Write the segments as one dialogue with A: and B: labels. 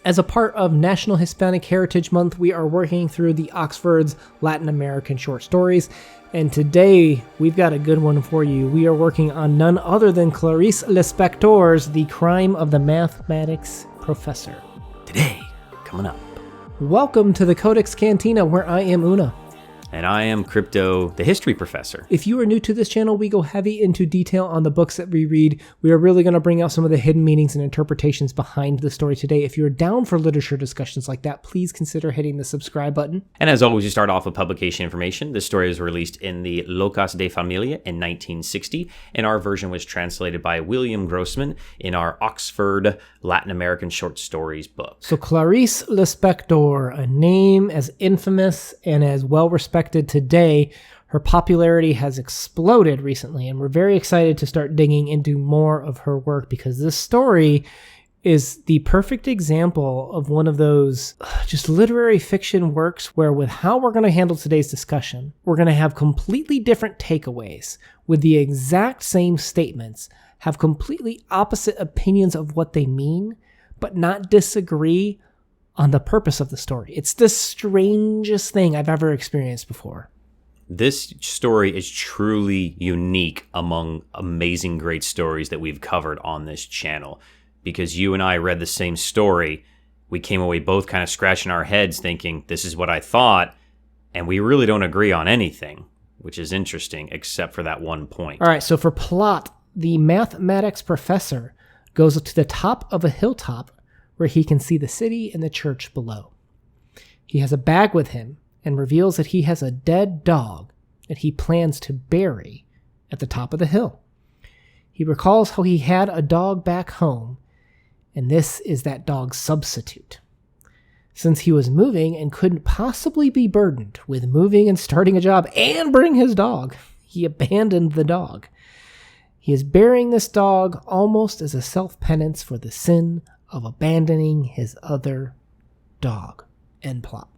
A: As a part of National Hispanic Heritage Month, we are working through the Oxford's Latin American short stories, and today we've got a good one for you. We are working on none other than Clarice Lispector's The Crime of the Mathematics Professor.
B: Today, coming up.
A: Welcome to the CodeX Cantina, where I am Una.
B: And I am Crypto, the history professor.
A: If you are new to this channel, we go heavy into detail on the books that we read. We are really going to bring out some of the hidden meanings and interpretations behind the story today. If you're down for literature discussions like that, please consider hitting the subscribe button.
B: And as always, you start off with publication information. This story was released in the Locas de Familia in 1960, and our version was translated by William Grossman in our Oxford Latin American Short Stories book.
A: So Clarice Lispector, a name as infamous and as well-respected today. Her popularity has exploded recently, and we're very excited to start digging into more of her work because this story is the perfect example of one of those just literary fiction works where, with how we're going to handle today's discussion, we're going to have completely different takeaways with the exact same statements, have completely opposite opinions of what they mean, but not disagree on the purpose of the story. It's the strangest thing I've ever experienced before.
B: This story is truly unique among amazing great stories that we've covered on this channel. Because you and I read the same story, we came away both kind of scratching our heads thinking, this is what I thought, and we really don't agree on anything, which is interesting, except for that one point.
A: All right, so for plot, the mathematics professor goes to the top of a hilltop where he can see the city and the church below. He has a bag with him and reveals that he has a dead dog that he plans to bury at the top of the hill. He recalls how he had a dog back home, and this is that dog's substitute. Since he was moving and couldn't possibly be burdened with moving and starting a job and bring his dog, he abandoned the dog. He is burying this dog almost as a self-penance for the sin of abandoning his other dog. End plot.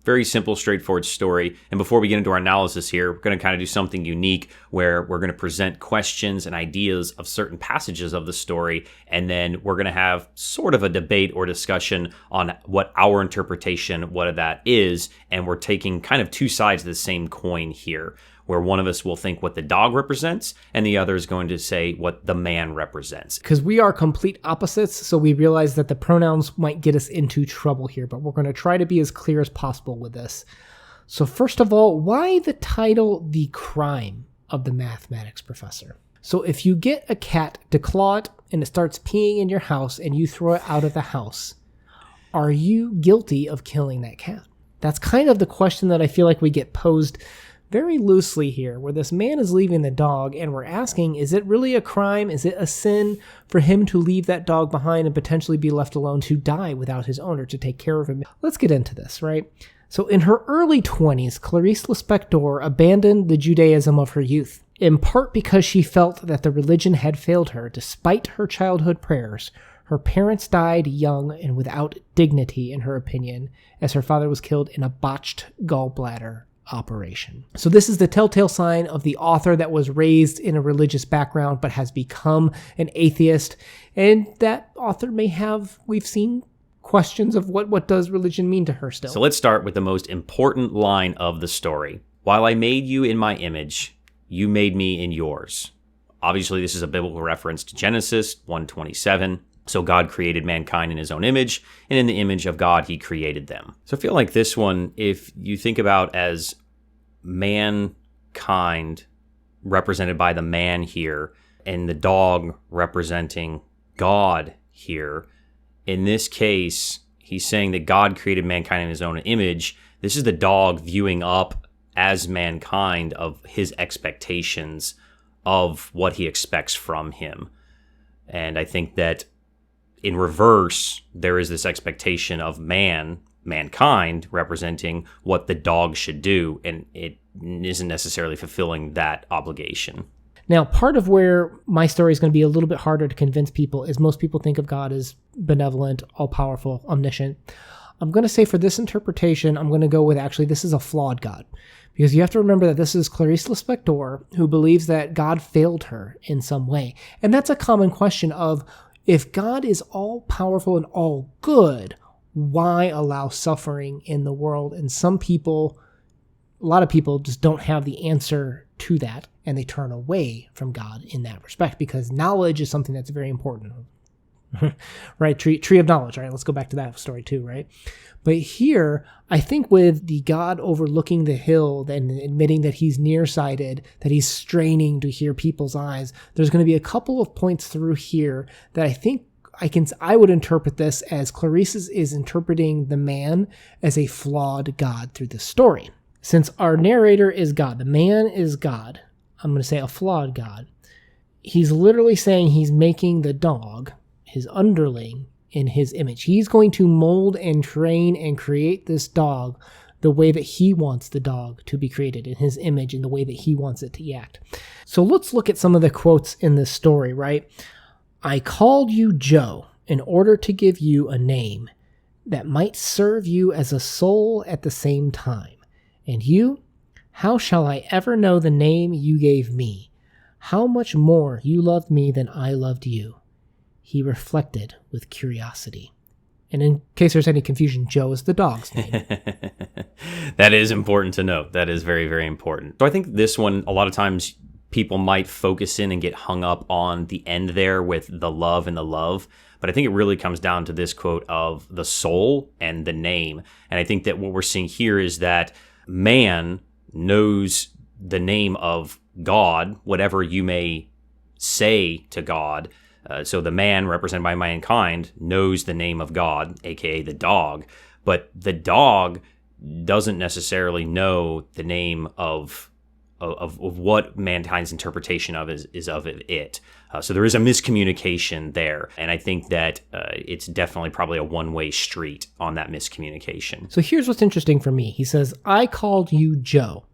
B: Very simple, straightforward story. And before we get into our analysis here, we're going to kind of do something unique where we're going to present questions and ideas of certain passages of the story. And then we're going to have sort of a debate or discussion on what our interpretation, what that is. And we're taking kind of two sides of the same coin here, where one of us will think what the dog represents and the other is going to say what the man represents.
A: Because we are complete opposites, so we realize that the pronouns might get us into trouble here, but we're going to try to be as clear as possible with this. So first of all, why the title, The Crime of the Mathematics Professor? So if you get a cat, declaw it, and it starts peeing in your house and you throw it out of the house, are you guilty of killing that cat? That's kind of the question that I feel like we get posed very loosely here, where this man is leaving the dog, and we're asking, is it really a crime? Is it a sin for him to leave that dog behind and potentially be left alone to die without his owner to take care of him? Let's get into this, right? So in her early 20s, Clarice Lispector abandoned the Judaism of her youth, in part because she felt that the religion had failed her. Despite her childhood prayers, her parents died young and without dignity, in her opinion, as her father was killed in a botched gallbladder operation. So this is the telltale sign of the author that was raised in a religious background but has become an atheist. And that author may have, we've seen questions of what does religion mean to her still.
B: So let's start with the most important line of the story. While I made you in my image, you made me in yours. Obviously, this is a biblical reference to Genesis 1:27. So God created mankind in his own image, and in the image of God, he created them. So I feel like this one, if you think about as mankind represented by the man here, and the dog representing God here, in this case, he's saying that God created mankind in his own image. This is the dog viewing up as mankind of his expectations of what he expects from him. And I think that in reverse, there is this expectation of mankind representing what the dog should do, and it isn't necessarily fulfilling that obligation.
A: Now, part of where my story is going to be a little bit harder to convince people is most people think of God as benevolent, all-powerful, omniscient. I'm going to say for this interpretation, I'm going to go with actually this is a flawed God. Because you have to remember that this is Clarice Lispector, who believes that God failed her in some way. And that's a common question of, if God is all-powerful and all good, why allow suffering in the world? And a lot of people just don't have the answer to that, and they turn away from God in that respect, because knowledge is something that's very important. Right? Tree of knowledge, right? Let's go back to that story too, right? But here, I think with the God overlooking the hill and admitting that he's nearsighted, that he's straining to hear people's eyes, there's going to be a couple of points through here that I think I would interpret this as Clarice is interpreting the man as a flawed God through this story. Since our narrator is God, the man is God, I'm going to say a flawed God. He's literally saying he's making the dog, his underling, in his image. He's going to mold and train and create this dog the way that he wants the dog to be created, in his image, in the way that he wants it to act. So let's look at some of the quotes in this story, right? I called you Joe in order to give you a name that might serve you as a soul at the same time. And you, how shall I ever know the name you gave me? How much more you loved me than I loved you? He reflected with curiosity. And in case there's any confusion, Joe is the dog's name.
B: That is important to note. That is very, very important. So I think this one, a lot of times people might focus in and get hung up on the end there with the love and the love. But I think it really comes down to this quote of the soul and the name. And I think that what we're seeing here is that man knows the name of God, whatever you may say to God. So the man, represented by mankind, knows the name of God, aka the dog, but the dog doesn't necessarily know the name of what mankind's interpretation of is of it. So there is a miscommunication there, and I think that it's definitely probably a one-way street on that miscommunication.
A: So here's what's interesting for me. He says, I called you Joe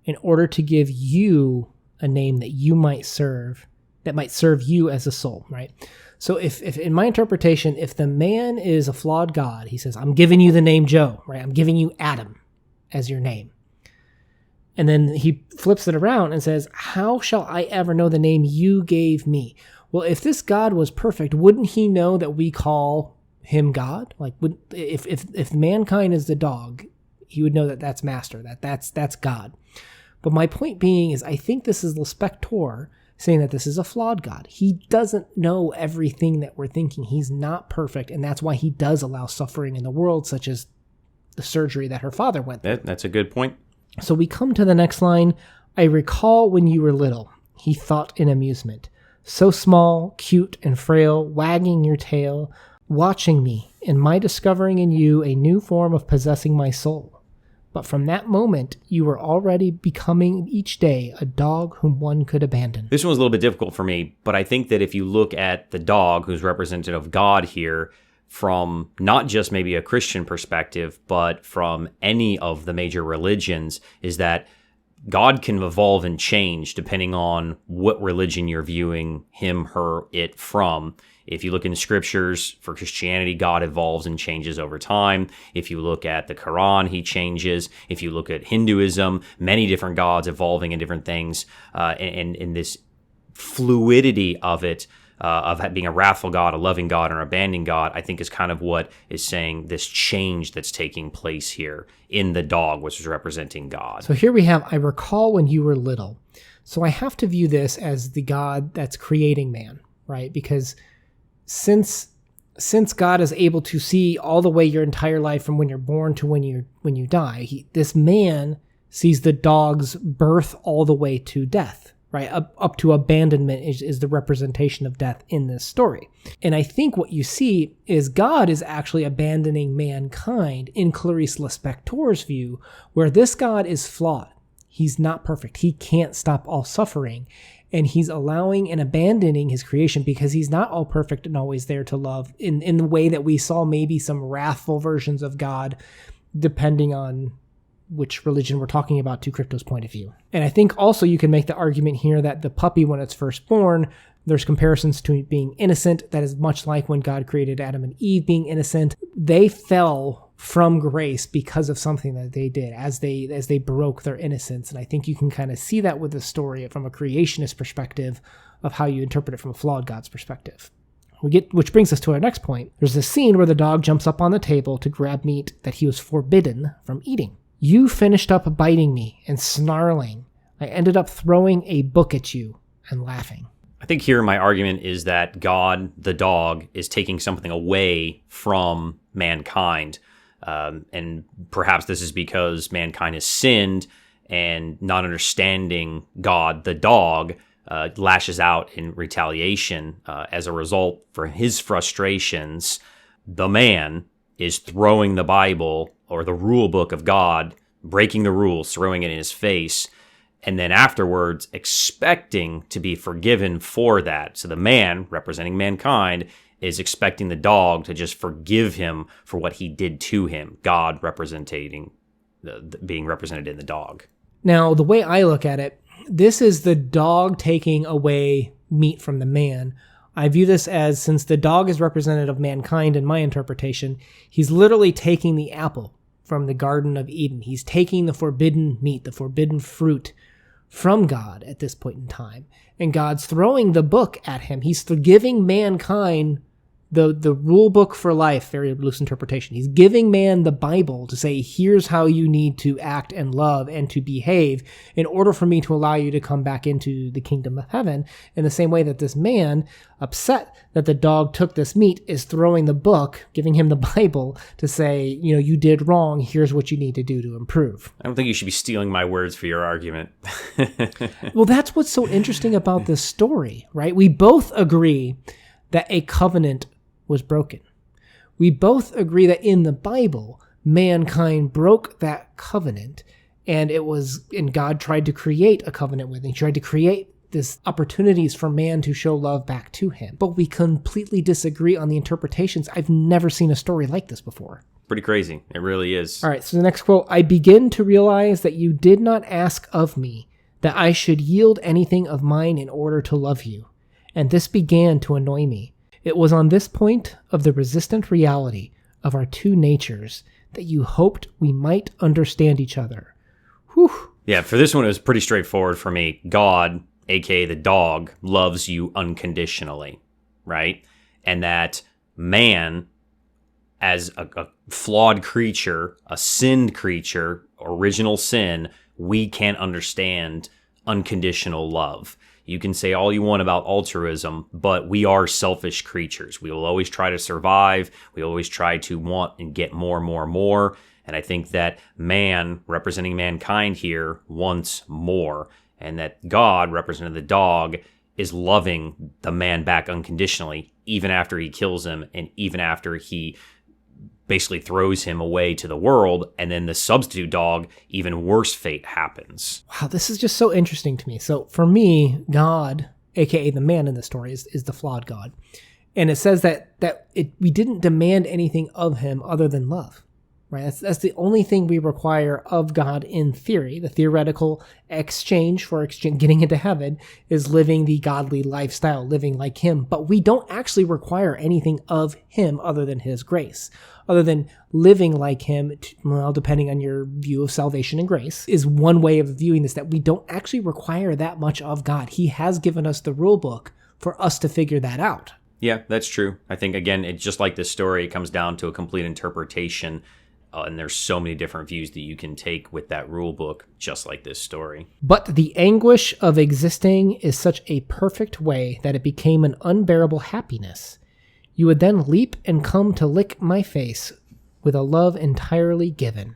A: in order to give you a name that you might serve, that might serve you as a soul, right? So if in my interpretation, if the man is a flawed God, he says, I'm giving you the name Joe, right? I'm giving you Adam as your name. And then he flips it around and says, how shall I ever know the name you gave me? Well, if this God was perfect, wouldn't he know that we call him God? Like, if mankind is the dog, he would know that that's master, that's God. But my point being is, I think this is Lispector saying that this is a flawed God. He doesn't know everything that we're thinking. He's not perfect, and that's why he does allow suffering in the world, such as the surgery that her father went through.
B: That's a good point.
A: So we come to the next line. I recall when you were little, he thought in amusement. So small, cute, and frail, wagging your tail, watching me, and my discovering in you a new form of possessing my soul. But from that moment, you were already becoming each day a dog whom one could abandon.
B: This one was a little bit difficult for me, but I think that if you look at the dog, who's representative of God here, from not just maybe a Christian perspective, but from any of the major religions, is that God can evolve and change depending on what religion you're viewing him, her, it from. If you look in scriptures for Christianity, God evolves and changes over time. If you look at the Quran, he changes. If you look at Hinduism, many different gods evolving in different things, and this fluidity of it, of being a wrathful God, a loving God, or an abandoning God, I think is kind of what is saying this change that's taking place here in the dog, which is representing God.
A: So here we have, I recall when you were little. So I have to view this as the God that's creating man, right? Because since God is able to see all the way your entire life from when you're born to when you die, this man sees the dog's birth all the way to death. Right, up to abandonment is the representation of death in this story. And I think what you see is God is actually abandoning mankind in Clarice Lispector's view, where this God is flawed. He's not perfect. He can't stop all suffering. And he's allowing and abandoning his creation because he's not all perfect and always there to love in the way that we saw maybe some wrathful versions of God, depending on which religion we're talking about to Crypto's point of view. And I think also you can make the argument here that the puppy, when it's first born, there's comparisons to it being innocent. That is much like when God created Adam and Eve being innocent. They fell from grace because of something that they did as they broke their innocence. And I think you can kind of see that with the story from a creationist perspective of how you interpret it from a flawed God's perspective. Which brings us to our next point. There's this scene where the dog jumps up on the table to grab meat that he was forbidden from eating. You finished up biting me and snarling. I ended up throwing a book at you and laughing.
B: I think here my argument is that God, the dog, is taking something away from mankind. And perhaps this is because mankind has sinned and not understanding God, the dog, lashes out in retaliation. As a result, for his frustrations, the man is throwing the Bible or the rule book of God, breaking the rules, throwing it in his face, and then afterwards expecting to be forgiven for that. So the man, representing mankind, is expecting the dog to just forgive him for what he did to him, God being represented in the dog.
A: Now, the way I look at it, this is the dog taking away meat from the man. I view this as, since the dog is representative of mankind in my interpretation, he's literally taking the apple from the Garden of Eden. He's taking the forbidden meat, the forbidden fruit from God at this point in time. And God's throwing the book at him. He's giving mankind the rule book for life, very loose interpretation. He's giving man the Bible to say, here's how you need to act and love and to behave in order for me to allow you to come back into the kingdom of heaven. In the same way that this man, upset that the dog took this meat, is throwing the book, giving him the Bible to say, you did wrong. Here's what you need to do to improve.
B: I don't think you should be stealing my words for your argument.
A: Well, that's what's so interesting about this story, right? We both agree that a covenant was broken. We both agree that in the Bible, mankind broke that covenant, and God tried to create a covenant with him. He tried to create this opportunities for man to show love back to him. But we completely disagree on the interpretations. I've never seen a story like this before.
B: Pretty crazy. It really is.
A: All right, so the next quote, I begin to realize that you did not ask of me that I should yield anything of mine in order to love you, and this began to annoy me. It was on this point of the resistant reality of our two natures that you hoped we might understand each other. Whew.
B: Yeah, for this one, it was pretty straightforward for me. God, aka the dog, loves you unconditionally, right? And that man, as a flawed creature, a sinned creature, original sin, we can't understand unconditional love. You can say all you want about altruism, but we are selfish creatures. We will always try to survive. We always try to want and get more and more and more. And I think that man, representing mankind here, wants more. And that God, representing the dog, is loving the man back unconditionally, even after he kills him and even after he basically throws him away to the world. And then the substitute dog, even worse fate happens.
A: Wow, this is just so interesting to me. So for me, God, aka the man in the story, is the flawed God. And it says that we didn't demand anything of him other than love. Right? That's the only thing we require of God in theory. The theoretical exchange for getting into heaven is living the godly lifestyle, living like him. But we don't actually require anything of him other than his grace. Other than living like him, well, depending on your view of salvation and grace, is one way of viewing this, that we don't actually require that much of God. He has given us the rule book for us to figure that out.
B: Yeah, that's true. I think, again, it's just like this story, it comes down to a complete interpretation. And there's so many different views that you can take with that rule book, just like this story.
A: But the anguish of existing is such a perfect way that it became an unbearable happiness. You would then leap and come to lick my face with a love entirely given,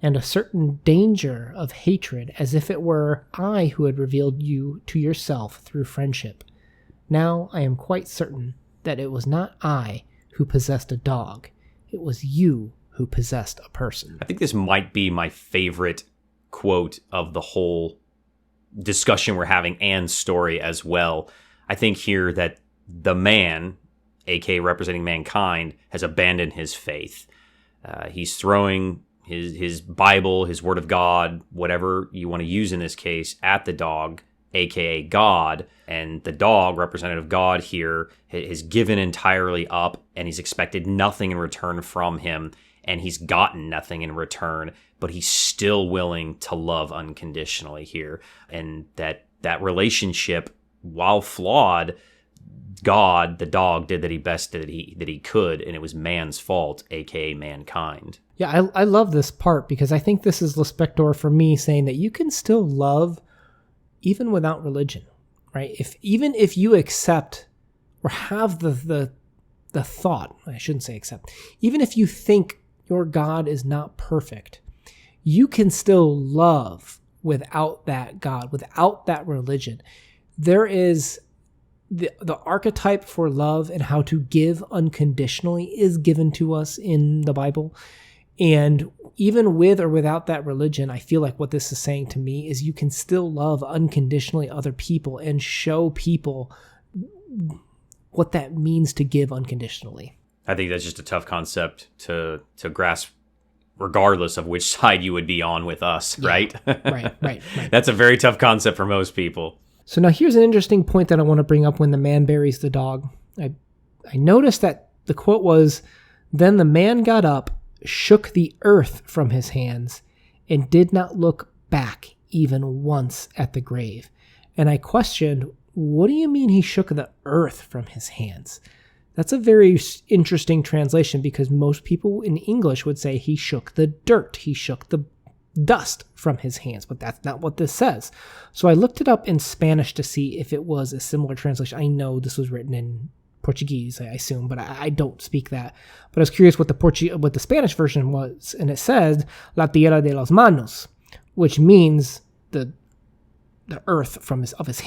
A: and a certain danger of hatred as if it were I who had revealed you to yourself through friendship. Now I am quite certain that it was not I who possessed a dog. It was you who possessed a person.
B: I think this might be my favorite quote of the whole discussion we're having and story as well. I think here that the man, aka representing mankind, has abandoned his faith. He's throwing his Bible, his Word of God, whatever you want to use in this case, at the dog, aka God. And the dog, representative God here, has given entirely up, and he's expected nothing in return from him. And he's gotten nothing in return, but he's still willing to love unconditionally here. And that relationship, while flawed, God, the dog, did that he best that he could, and it was man's fault, aka mankind.
A: Yeah, I love this part because I think this is Lispector for me saying that you can still love even without religion, right? Even if you accept or have the thought, I shouldn't say accept, even if you think your God is not perfect, you can still love without that God, without that religion. There is the archetype for love and how to give unconditionally is given to us in the Bible. And even with or without that religion, I feel like what this is saying to me is you can still love unconditionally other people and show people what that means to give unconditionally.
B: I think that's just a tough concept to grasp, regardless of which side you would be on with us, right?
A: Right.
B: That's a very tough concept for most people.
A: So now here's an interesting point that I want to bring up when the man buries the dog. I noticed that the quote was, "Then the man got up, shook the earth from his hands, and did not look back even once at the grave." And I questioned, what do you mean he shook the earth from his hands? That's a very interesting translation because most people in English would say he shook the dirt, he shook the dust from his hands, but that's not what this says. So I looked it up in Spanish to see if it was a similar translation. I know this was written in Portuguese, I assume, but I don't speak that. But I was curious what the Spanish version was, and it said "la tierra de las manos," which means the earth from his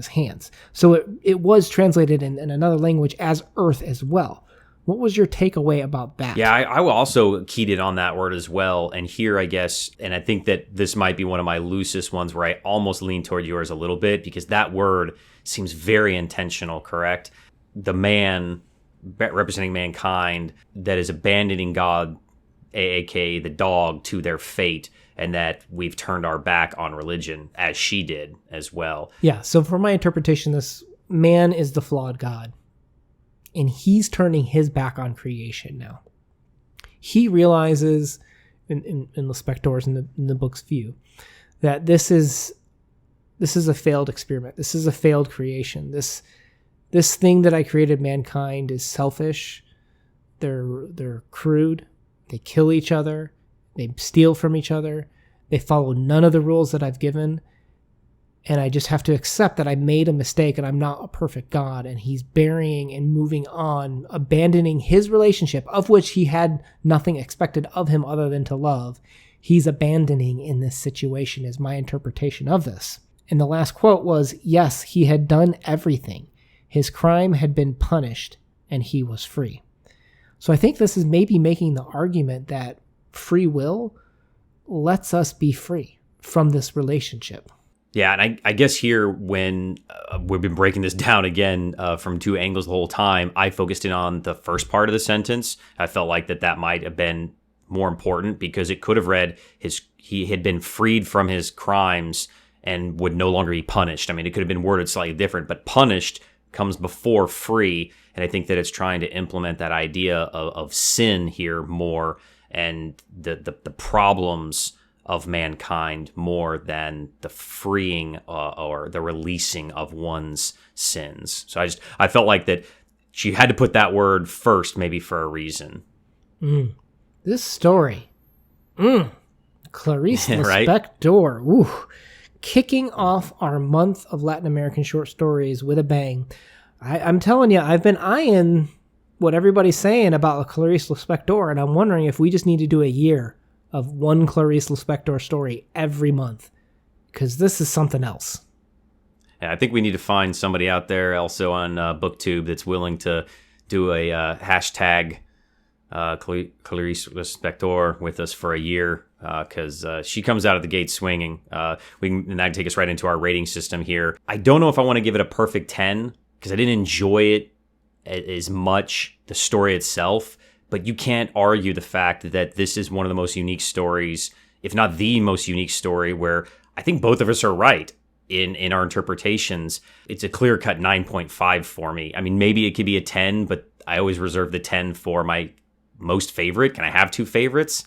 A: hands. So it was translated in another language as earth as well. What was your takeaway about that?
B: Yeah, I will also keyed in on that word as well. And here, I guess, and I think that this might be one of my loosest ones where I almost lean toward yours a little bit because that word seems very intentional, correct? The man representing mankind that is abandoning God, aka the dog, to their fate, and that we've turned our back on religion as she did as well.
A: Yeah, so for my interpretation, this man is the flawed God. And he's turning his back on creation now. He realizes, in Lispector's, in the book's view, that this is a failed experiment. This is a failed creation. This thing that I created, mankind, is selfish. They're crude. They kill each other. They steal from each other. They follow none of the rules that I've given. And I just have to accept that I made a mistake and I'm not a perfect God. And he's burying and moving on, abandoning his relationship, of which he had nothing expected of him other than to love. He's abandoning in this situation is my interpretation of this. And the last quote was, yes, he had done everything. His crime had been punished and he was free. So I think this is maybe making the argument that free will lets us be free from this relationship.
B: Yeah, and I guess here when we've been breaking this down again from two angles the whole time, I focused in on the first part of the sentence. I felt like that might have been more important because it could have read he had been freed from his crimes and would no longer be punished. I mean, it could have been worded slightly different, but punished comes before free, and I think that it's trying to implement that idea of sin here more and the problems of mankind more than the freeing or the releasing of one's sins. So I felt like that she had to put that word first, maybe for a reason.
A: This story, Clarice
B: Right?
A: Lispector, ooh, kicking off our month of Latin American short stories with a bang. I'm telling you, I've been eyeing what everybody's saying about Clarice Lispector, and I'm wondering if we just need to do a year of one Clarice Lispector story every month, because this is something else.
B: Yeah, I think we need to find somebody out there also on BookTube that's willing to do a hashtag Clarice Lispector with us for a year, because she comes out of the gate swinging. And that take us right into our rating system here. I don't know if I want to give it a perfect 10, because I didn't enjoy it as much, the story itself. But you can't argue the fact that this is one of the most unique stories, if not the most unique story, where I think both of us are right in our interpretations. It's a clear-cut 9.5 for me. I mean, maybe it could be a 10, but I always reserve the 10 for my most favorite. Can I have two favorites?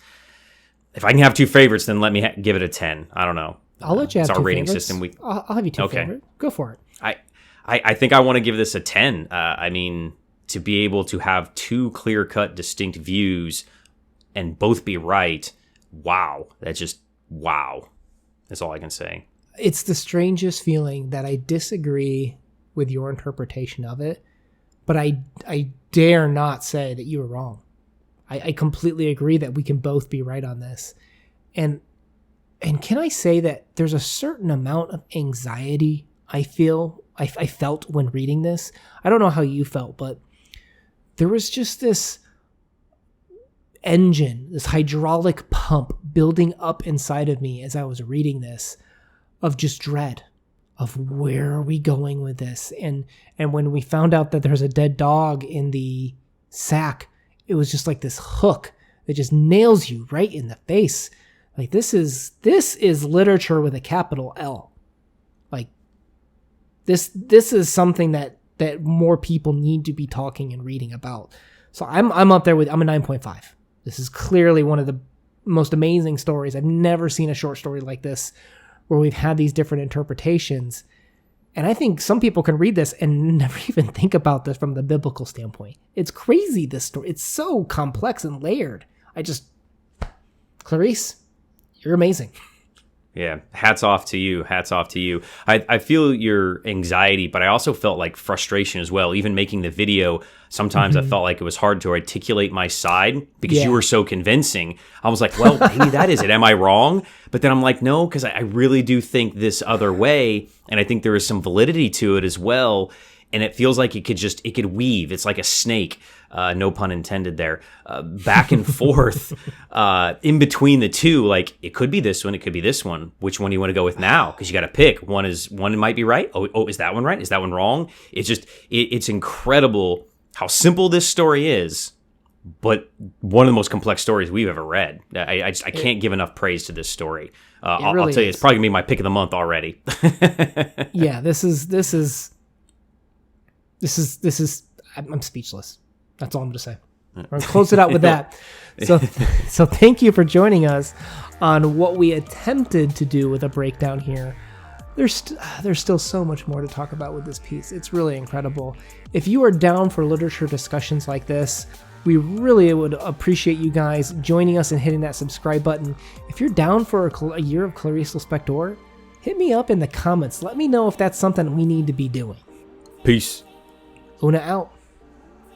B: If I can have two favorites, then let me give it a 10. I don't know.
A: I'll let you have
B: it's
A: two
B: our rating
A: favorites.
B: system.
A: I'll have you two favorites. Go for it.
B: I think I want to give this a 10. I mean, to be able to have two clear-cut, distinct views and both be right, wow. That's just wow. That's all I can say.
A: It's the strangest feeling that I disagree with your interpretation of it, but I dare not say that you were wrong. I completely agree that we can both be right on this. And can I say that there's a certain amount of anxiety I felt when reading this? I don't know how you felt, but there was just this engine, this hydraulic pump building up inside of me as I was reading this, of just dread of where are we going with this. And when we found out that there's a dead dog in the sack, it was just like this hook that just nails you right in the face. Like this is literature with a capital L. Like this is something that more people need to be talking and reading about. So I'm up there I'm a 9.5. This is clearly one of the most amazing stories. I've never seen a short story like this where we've had these different interpretations. And I think some people can read this and never even think about this from the biblical standpoint. It's crazy, this story. It's so complex and layered. Clarice, you're amazing.
B: Yeah, hats off to you. Hats off to you. I feel your anxiety, but I also felt like frustration as well. Even making the video, sometimes I felt like it was hard to articulate my side because you were so convincing. I was like, well, maybe that is it. Am I wrong? But then I'm like, no, because I really do think this other way, and I think there is some validity to it as well. And it feels like it could weave. It's like a snake, no pun intended there, back and forth in between the two. Like it could be this one, it could be this one. Which one do you want to go with now? Because you got to pick. One might be right. Oh, is that one right? Is that one wrong? It's incredible how simple this story is, but one of the most complex stories we've ever read. I can't give enough praise to this story. I'll tell you, it's probably gonna be my pick of the month already.
A: Yeah, this is. I'm speechless. That's all I'm going to say. We're going to close it out with that. So thank you for joining us on what we attempted to do with a breakdown here. There's still so much more to talk about with this piece. It's really incredible. If you are down for literature discussions like this, we really would appreciate you guys joining us and hitting that subscribe button. If you're down for a year of Clarice Lispector, hit me up in the comments. Let me know if that's something we need to be doing.
B: Peace.
A: Una out.